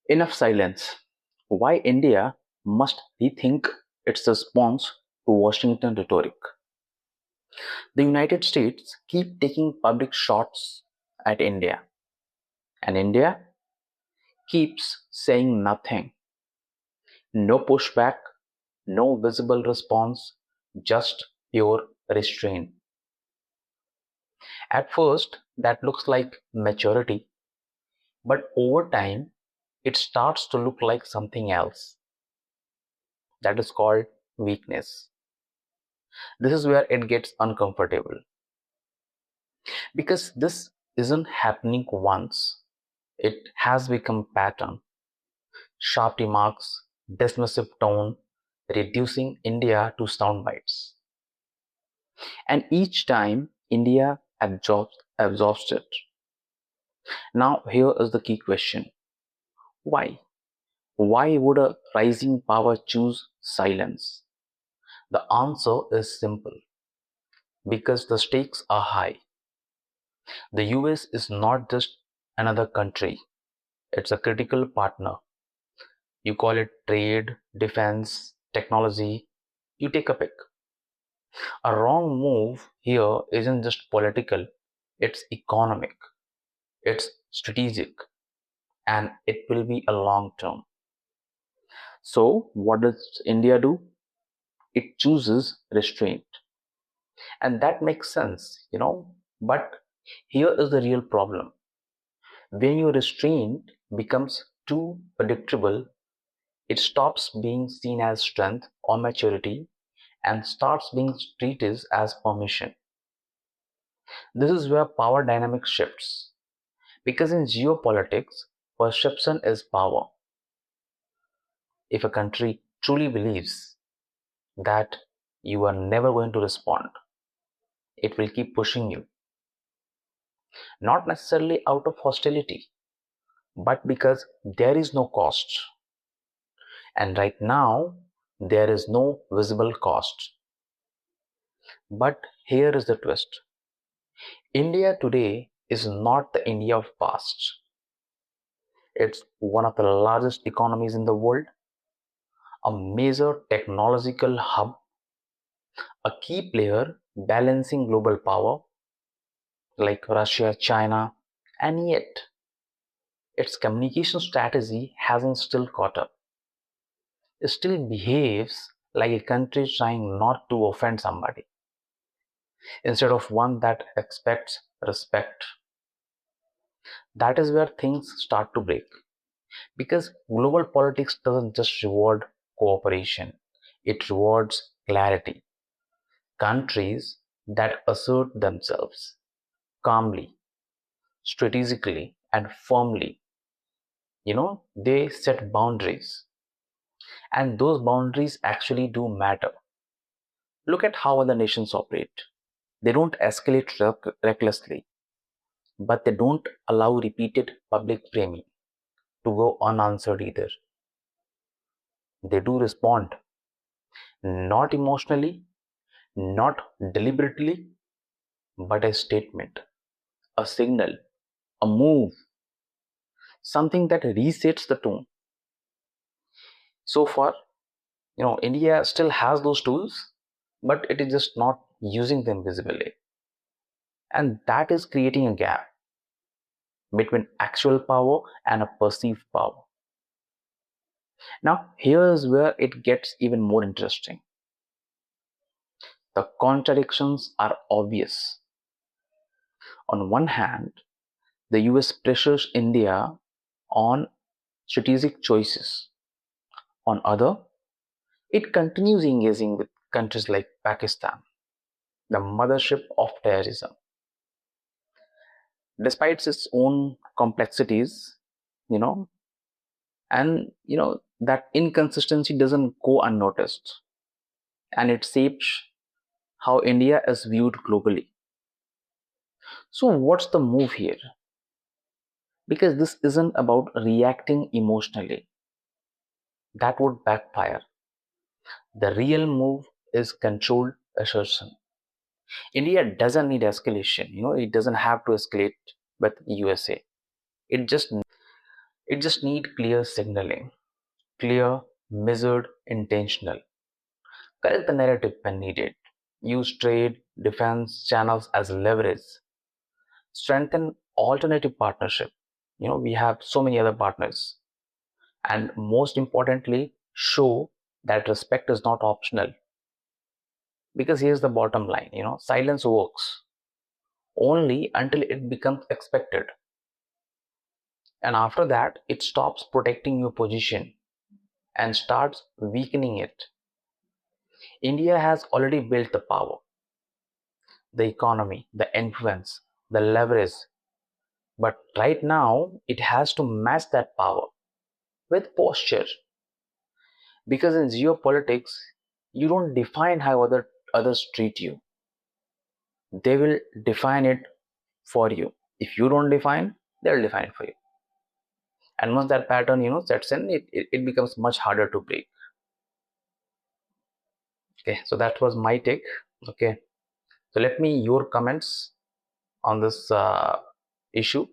Enough silence. Why India must rethink its response to Washington rhetoric. The United States keep taking public shots at India, and India keeps saying nothing. No pushback, no visible response, just pure restraint. At first, that looks like maturity, but over time, it starts to look like something else. That is called weakness. This is where it gets uncomfortable because this isn't happening once. It has become pattern. Sharp remarks, dismissive tone, reducing India to sound bites. And each time India absorbs it. Now here is the key question. Why? Why would a rising power choose silence? The answer is simple. Because the stakes are high. The US is not just another country, it's a critical partner. You call it trade, defense, technology, you take a pick. A wrong move here isn't just political, it's economic, it's strategic, and it will be a long term. So, what does India do? It chooses restraint. And that makes sense. But here is the real problem. When your restraint becomes too predictable, it stops being seen as strength or maturity and starts being treated as permission. This is where power dynamics shifts. Because in geopolitics, perception is power. If a country truly believes that you are never going to respond, it will keep pushing you. Not necessarily out of hostility, but because there is no cost. And right now, there is no visible cost. But here is the twist. India today is not the India of past. It's one of the largest economies in the world, a major technological hub, a key player balancing global power like Russia, China, and yet its communication strategy hasn't still caught up. It still behaves like a country trying not to offend somebody instead of one that expects respect. That is where things start to break because global politics doesn't just reward cooperation, it rewards clarity. Countries that assert themselves calmly, strategically, and firmly, they set boundaries, and those boundaries actually do matter. Look at how other nations operate. They don't escalate recklessly, but they don't allow repeated public framing to go unanswered either. They do respond, not emotionally, not deliberately, but a statement, a signal, a move, something that resets the tone. So far, India still has those tools, but it is just not using them visibly. And that is creating a gap between actual power and a perceived power. Now, here's where it gets even more interesting. The contradictions are obvious. On one hand, the US pressures India on strategic choices. On other, it continues engaging with countries like Pakistan, the mothership of terrorism. Despite its own complexities, you know, and that inconsistency doesn't go unnoticed and it shapes how India is viewed globally. So, what's the move here? Because this isn't about reacting emotionally, that would backfire. The real move is controlled assertion. India doesn't need escalation, it doesn't have to escalate with USA. It just It just needs clear signaling, clear, measured, intentional. Correct the narrative when needed. Use trade, defense channels as leverage. Strengthen alternative partnership. We have so many other partners. And most importantly, show that respect is not optional. Because here's the bottom line, silence works only until it becomes expected. And after that, it stops protecting your position and starts weakening it. India has already built the power, the economy, the influence, the leverage. But right now, it has to match that power with posture. Because in geopolitics, you don't define how others treat you. They will define it for you. If you don't define, they'll define it for you. And once that pattern, sets in, it becomes much harder to break. Okay, so that was my take. Okay, so let me your comments on this issue.